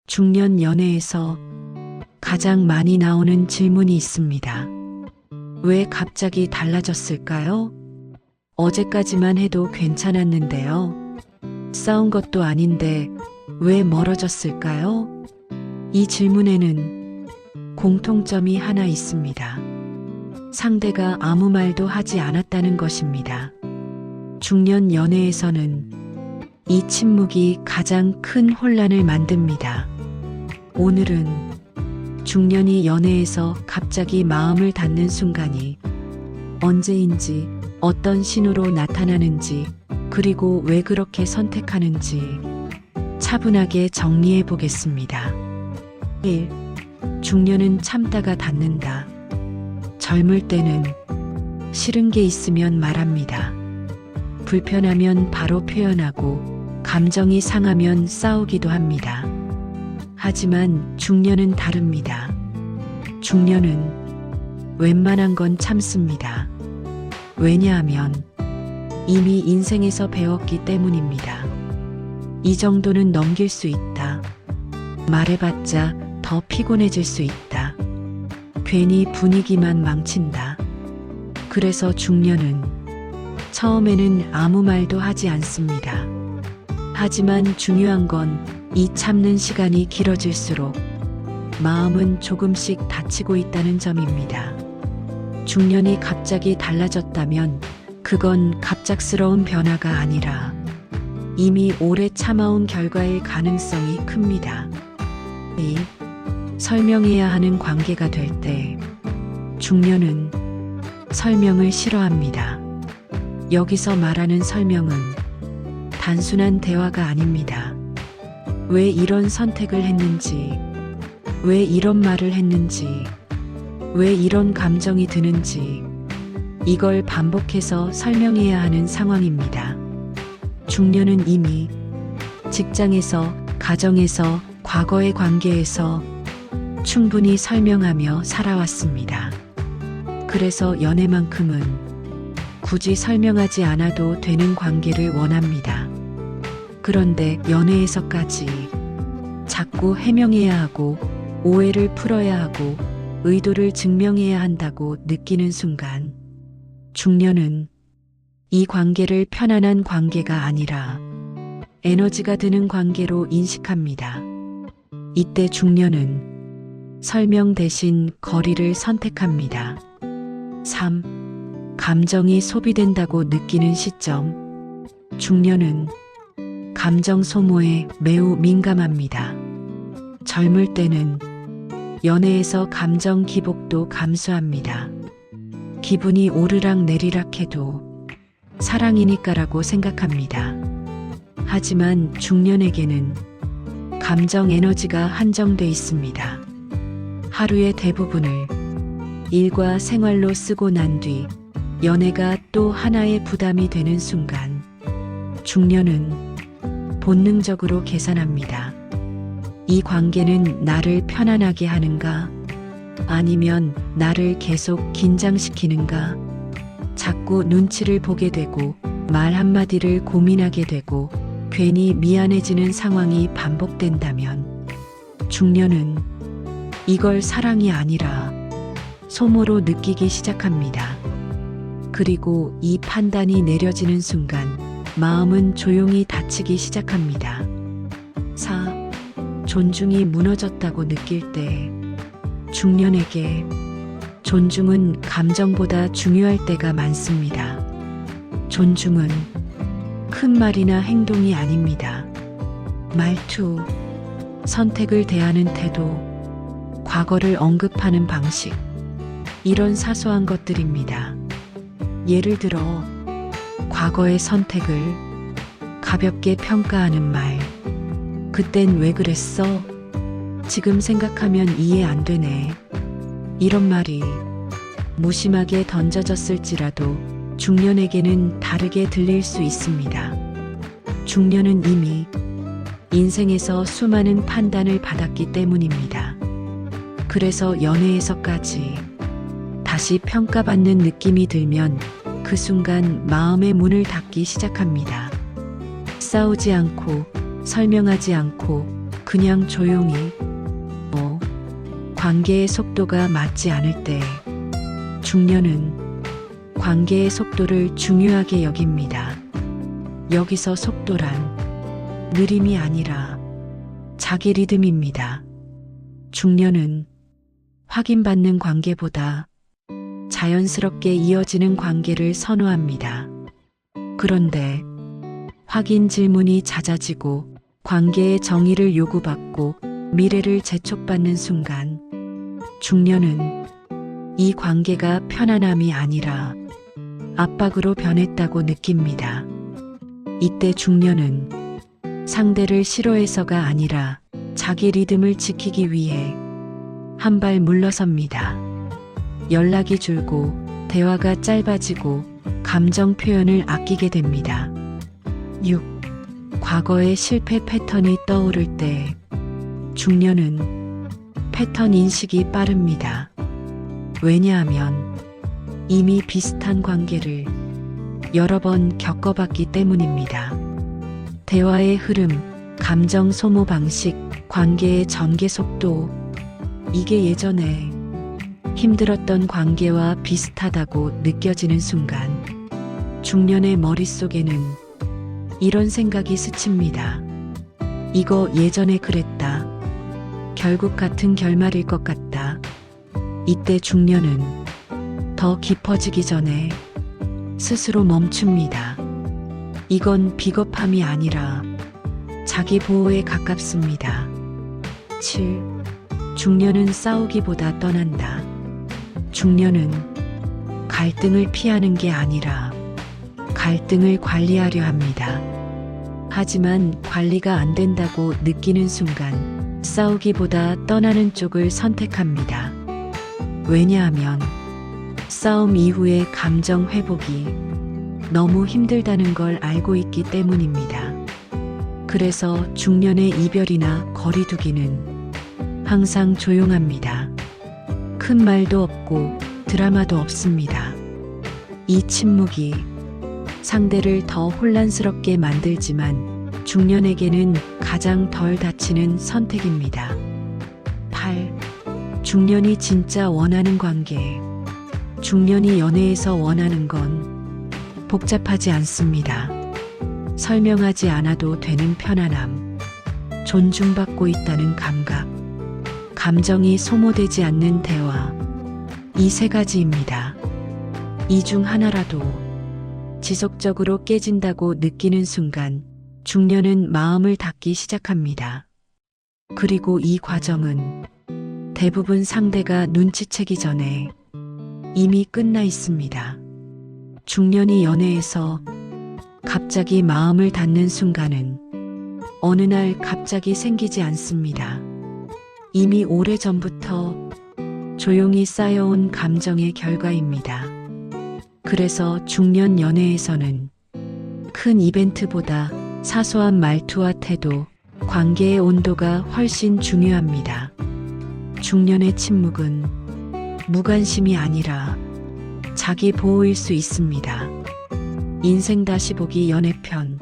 중년 연애에서 가장 많이 나오는 질문이 있습니다. 왜 갑자기 달라졌을까요? 어제까지만 해도 괜찮았는데요. 싸운 것도 아닌데 왜 멀어졌을까요? 이 질문에는 공통점이 하나 있습니다. 상대가 아무 말도 하지 않았다는 것입니다. 중년 연애에서는 이 침묵이 가장 큰 혼란을 만듭니다. 오늘은 중년이 연애에서 갑자기 마음을 닫는 순간이 언제인지, 어떤 신호로 나타나는지, 그리고 왜 그렇게 선택하는지 차분하게 정리해 보겠습니다. 1. 중년은 참다가 닫는다. 젊을 때는 싫은 게 있으면 말합니다. 불편하면 바로 표현하고 감정이 상하면 싸우기도 합니다. 하지만 중년은 다릅니다. 중년은 웬만한 건 참습니다. 왜냐하면 이미 인생에서 배웠기 때문입니다. 이 정도는 넘길 수 있다. 말해봤자 더 피곤해질 수 있다. 괜히 분위기만 망친다. 그래서 중년은 처음에는 아무 말도 하지 않습니다. 하지만 중요한 건 이 참는 시간이 길어질수록 마음은 조금씩 닫히고 있다는 점입니다. 중년이 갑자기 달라졌다면 그건 갑작스러운 변화가 아니라 이미 오래 참아온 결과일 가능성이 큽니다. 2. 설명해야 하는 관계가 될 때 중년은 설명을 싫어합니다. 여기서 말하는 설명은 단순한 대화가 아닙니다. 왜 이런 선택을 했는지, 왜 이런 말을 했는지, 왜 이런 감정이 드는지, 이걸 반복해서 설명해야 하는 상황입니다. 중년은 이미 직장에서, 가정에서, 과거의 관계에서 충분히 설명하며 살아왔습니다. 그래서 연애만큼은 굳이 설명하지 않아도 되는 관계를 원합니다. 그런데 연애에서까지 자꾸 해명해야 하고 오해를 풀어야 하고 의도를 증명해야 한다고 느끼는 순간 중년은 이 관계를 편안한 관계가 아니라 에너지가 드는 관계로 인식합니다. 이때 중년은 설명 대신 거리를 선택합니다. 3. 감정이 소비된다고 느끼는 시점. 중년은 감정 소모에 매우 민감합니다. 젊을 때는 연애에서 감정 기복도 감수합니다. 기분이 오르락 내리락 해도 사랑이니까라고 생각합니다. 하지만 중년에게는 감정 에너지가 한정돼 있습니다. 하루의 대부분을 일과 생활로 쓰고 난 뒤 연애가 또 하나의 부담이 되는 순간 중년은 본능적으로 계산합니다. 이 관계는 나를 편안하게 하는가? 아니면 나를 계속 긴장시키는가? 자꾸 눈치를 보게 되고 말 한마디를 고민하게 되고 괜히 미안해지는 상황이 반복된다면 중년은 이걸 사랑이 아니라 소모로 느끼기 시작합니다. 그리고 이 판단이 내려지는 순간 마음은 조용히 닫히기 시작합니다. 4. 존중이 무너졌다고 느낄 때 중년에게 존중은 감정보다 중요할 때가 많습니다. 존중은 큰 말이나 행동이 아닙니다. 말투, 선택을 대하는 태도, 과거를 언급하는 방식, 이런 사소한 것들입니다. 예를 들어 과거의 선택을 가볍게 평가하는 말. 그땐 왜 그랬어? 지금 생각하면 이해 안 되네. 이런 말이 무심하게 던져졌을지라도 중년에게는 다르게 들릴 수 있습니다. 중년은 이미 인생에서 수많은 판단을 받았기 때문입니다. 그래서 연애에서까지 다시 평가받는 느낌이 들면 그 순간 마음의 문을 닫기 시작합니다. 싸우지 않고 설명하지 않고 그냥 조용히, 관계의 속도가 맞지 않을 때 중년은 관계의 속도를 중요하게 여깁니다. 여기서 속도란 느림이 아니라 자기 리듬입니다. 중년은 확인받는 관계보다 자연스럽게 이어지는 관계를 선호합니다. 그런데 확인 질문이 잦아지고 관계의 정의를 요구받고 미래를 재촉받는 순간 중년은 이 관계가 편안함이 아니라 압박으로 변했다고 느낍니다. 이때 중년은 상대를 싫어해서가 아니라 자기 리듬을 지키기 위해 한 발 물러섭니다. 연락이 줄고 대화가 짧아지고 감정 표현을 아끼게 됩니다. 6. 과거의 실패 패턴이 떠오를 때 중년은 패턴 인식이 빠릅니다. 왜냐하면 이미 비슷한 관계를 여러 번 겪어봤기 때문입니다. 대화의 흐름, 감정 소모 방식, 관계의 전개 속도, 이게 예전에 힘들었던 관계와 비슷하다고 느껴지는 순간 중년의 머릿속에는 이런 생각이 스칩니다. 이거 예전에 그랬다. 결국 같은 결말일 것 같다. 이때 중년은 더 깊어지기 전에 스스로 멈춥니다. 이건 비겁함이 아니라 자기 보호에 가깝습니다. 7. 중년은 싸우기보다 떠난다. 중년은 갈등을 피하는 게 아니라 갈등을 관리하려 합니다. 하지만 관리가 안 된다고 느끼는 순간 싸우기보다 떠나는 쪽을 선택합니다. 왜냐하면 싸움 이후의 감정 회복이 너무 힘들다는 걸 알고 있기 때문입니다. 그래서 중년의 이별이나 거리두기는 항상 조용합니다. 큰 말도 없고 드라마도 없습니다. 이 침묵이 상대를 더 혼란스럽게 만들지만 중년에게는 가장 덜 다치는 선택입니다. 8. 중년이 진짜 원하는 관계. 중년이 연애에서 원하는 건 복잡하지 않습니다. 설명하지 않아도 되는 편안함, 존중받고 있다는 감각, 감정이 소모되지 않는 대화, 이 세 가지입니다. 이 중 하나라도 지속적으로 깨진다고 느끼는 순간 중년은 마음을 닫기 시작합니다. 그리고 이 과정은 대부분 상대가 눈치채기 전에 이미 끝나 있습니다. 중년이 연애에서 갑자기 마음을 닫는 순간은 어느 날 갑자기 생기지 않습니다. 이미 오래전부터 조용히 쌓여온 감정의 결과입니다. 그래서 중년 연애에서는 큰 이벤트보다 사소한 말투와 태도, 관계의 온도가 훨씬 중요합니다. 중년의 침묵은 무관심이 아니라 자기 보호일 수 있습니다. 인생 다시 보기 연애편